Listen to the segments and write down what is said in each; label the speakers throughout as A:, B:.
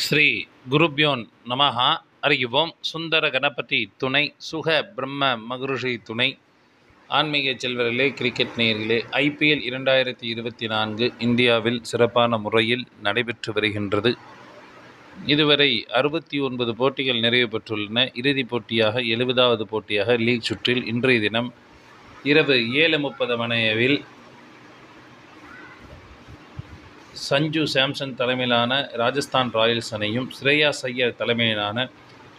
A: ஸ்ரீ குருப்யோன் நமஹா. அறிவோம். சுந்தர கணபதி துணை, சுக பிரம்ம மகரிஷி துணை. ஆன்மீக செல்வர்களே, கிரிக்கெட் நேயர்களே, IPL 2024 இந்தியாவில் சிறப்பான முறையில் நடைபெற்று வருகின்றது. இதுவரை 69 போட்டிகள் நிறைவு பெற்றுள்ளன. இறுதிப் போட்டியாக 70வது போட்டியாக லீக் சுற்றில் இன்றைய தினம் இரவு 7:30 மணியளவில் சஞ்சு சாம்சன் தலைமையிலான ராஜஸ்தான் ராயல்ஸ் அணியும் ஸ்ரேயாஸ் ஐயர் தலைமையிலான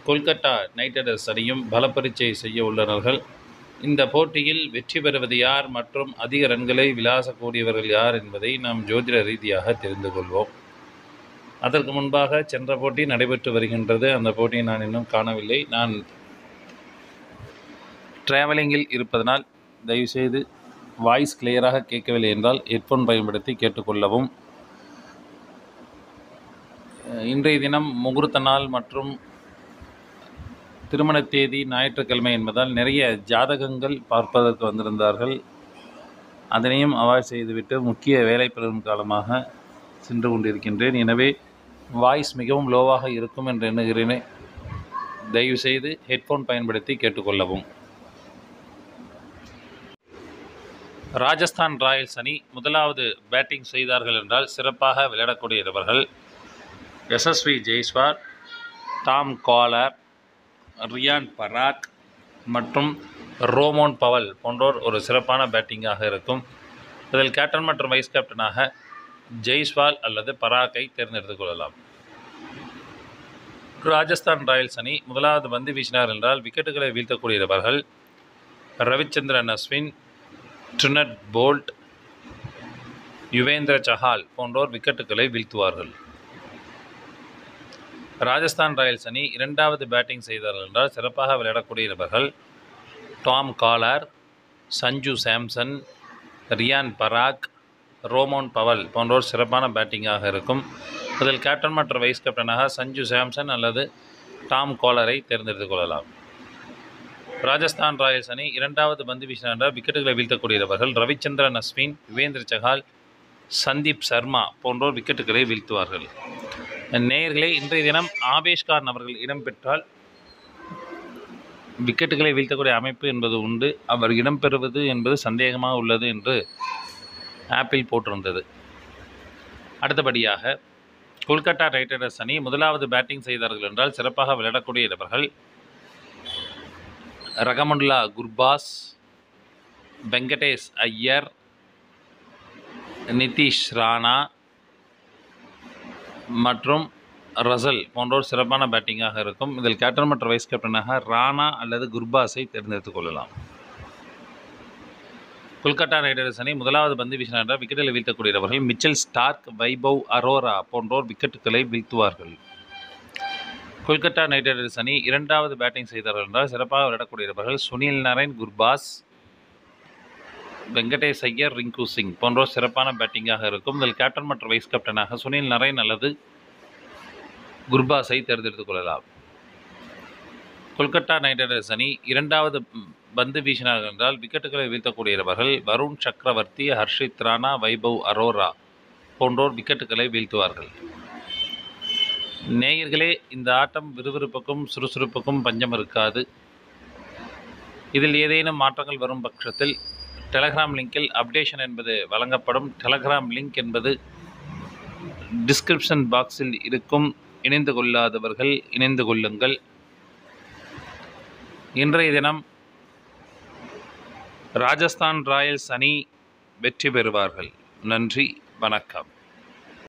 A: கொல்கத்தா நைட் ரைடர்ஸ் அணியும் பலப்பரீட்சை செய்ய உள்ளனர்கள். இந்த போட்டியில் வெற்றி பெறுவது யார் மற்றும் அதிக ரன்களை விளாசக்கூடியவர்கள் யார் என்பதை நாம் ஜோதிட ரீதியாக தெரிந்து கொள்வோம். அதற்கு முன்பாக சென்ற போட்டி நடைபெற்று வருகின்றது. அந்த போட்டியை நான் இன்னும் காணவில்லை. நான் டிராவலிங்கில் இருப்பதனால் தயவுசெய்து வாய்ஸ் கிளியராக கேட்கவில்லை என்றால் ஹெட்ஃபோன் பயன்படுத்தி கேட்டுக்கொள்ளவும். இன்றைய தினம் முகூர்த்த நாள் மற்றும் திருமண தேதி ஞாயிற்றுக்கிழமை என்பதால் நிறைய ஜாதகங்கள் பார்ப்பதற்கு வந்திருந்தார்கள். அதனையும் அவாய்ட் செய்துவிட்டு முக்கிய வேலை பெறும் காலமாக சென்று கொண்டிருக்கின்றேன். எனவே வாய்ஸ் மிகவும் லோவாக இருக்கும் என்று எண்ணுகிறேன். தயவுசெய்து ஹெட்ஃபோன் பயன்படுத்தி கேட்டுக்கொள்ளவும். ராஜஸ்தான் ராயல்ஸ் அணி முதலாவது பேட்டிங் செய்தார்கள் என்றால் சிறப்பாக விளையாடக்கூடியவர்கள் யசஸ்வி ஜெய்ஸ்வால், டாம் காலர், ரியான் பராக் மற்றும் ரோமோன் பவல் போன்றோர் ஒரு சிறப்பான பேட்டிங்காக இருக்கும். இதில் கேப்டன் மற்றும் வைஸ் கேப்டனாக ஜெய்ஸ்வால் அல்லது பராக்கை தேர்ந்தெடுத்துக் கொள்ளலாம். ராஜஸ்தான் ராயல்ஸ் அணி முதலாவது பந்து வீசினார் என்றால் விக்கெட்டுகளை வீழ்த்தக்கூடியவர்கள் ரவிச்சந்திரன் அஸ்வின், ட்ரினட் போல்ட், யுவேந்திர சஹால் போன்றோர் விக்கெட்டுகளை வீழ்த்துவார்கள். ராஜஸ்தான் ராயல்ஸ் அணி இரண்டாவது பேட்டிங் செய்தார்கள் என்றால் சிறப்பாக விளையாடக்கூடியவர்கள் Tom Kohler, Sanju Samson, Riyan Parag, Rovman Powell போன்றோர் சிறப்பான பேட்டிங்காக இருக்கும். இதில் கேப்டன் மற்றும் வைஸ் கேப்டனாக சஞ்சு சாம்சன் அல்லது டாம் காலரை தேர்ந்தெடுத்துக் கொள்ளலாம். ராஜஸ்தான் ராயல்ஸ் அணி இரண்டாவது பந்து வீசினார் என்றால் விக்கெட்டுகளை வீழ்த்தக்கூடியவர்கள் ரவிச்சந்திரன் அஸ்வின், யுவேந்திர சஹால், சந்தீப் சர்மா போன்றோர் விக்கெட்டுகளை வீழ்த்துவார்கள். நேயர்களே, இன்றைய தினம் ஆவேஷ்கான் அவர்கள் இடம்பெற்றால் விக்கெட்டுகளை வீழ்த்தக்கூடிய அமைப்பு என்பது உண்டு. அவர் இடம்பெறுவது என்பது சந்தேகமாக உள்ளது என்று ஆப்பிள் போட்டிருந்தது. அடுத்தபடியாக கொல்கத்தா நைட் ரைடர்ஸ் அணி முதலாவது பேட்டிங் செய்தார்கள் என்றால் சிறப்பாக விளையாடக்கூடியவர்கள் ரகமுல்லா குர்பாஸ், வெங்கடேஷ் ஐயர், நிதிஷ் ராணா மற்றும் ரசல் போன்றோர் சிறப்பான பேட்டிங்காக இருக்கும். இதில் கேப்டன் மற்றும் வைஸ் கேப்டனாக ராணா அல்லது குர்பாஸை தேர்ந்தெடுத்துக் கொள்ளலாம். கொல்கத்தா நைட் ரைடர்ஸ் அணி முதலாவது பந்து வீசினார் என்றால் விக்கெட்டில் வீழ்த்தக்கூடியவர்கள் மிச்சல் ஸ்டார்க், வைபவ் அரோரா போன்றோர் விக்கெட்டுகளை வீழ்த்துவார்கள். கொல்கத்தா நைட் ரைடர்ஸ் அணி இரண்டாவது பேட்டிங் செய்தார்கள் என்றால் சிறப்பாக விளையாடக்கூடியவர்கள் சுனில் நரேன், குர்பாஸ், வெங்கடேஷ் ஐயர், ரிங்கு சிங் போன்றோர் சிறப்பான பேட்டிங்காக இருக்கும். இதில் கேப்டன் மற்றும் வைஸ் கேப்டனாக சுனில் நரேன் அல்லது குர்பாஸை தேர்ந்தெடுத்துக் கொள்ளலாம். கொல்கத்தா நைட் ரைடர்ஸ் அணி இரண்டாவது பந்து வீசினார்கள் என்றால் விக்கெட்டுகளை வீழ்த்தக்கூடியவர்கள் வருண் சக்கரவர்த்தி, ஹர்ஷித் ராணா, வைபவ் அரோரா போன்றோர் விக்கெட்டுகளை வீழ்த்துவார்கள். நேயர்களே, இந்த ஆட்டம் விறுவிறுப்புக்கும் சுறுசுறுப்புக்கும் பஞ்சம் இருக்காது. இதில் ஏதேனும் மாற்றங்கள் வரும் பட்சத்தில் டெலகிராம் லிங்கில் அப்டேஷன் என்பது வழங்கப்படும். டெலகிராம் லிங்க் என்பது டிஸ்கிரிப்ஷன் பாக்ஸில் இருக்கும். இணைந்து கொள்ளாதவர்கள் இணைந்து கொள்ளுங்கள். இன்றைய தினம் ராஜஸ்தான் ராயல்ஸ் அணி வெற்றி பெறுவார்கள். நன்றி, வணக்கம்.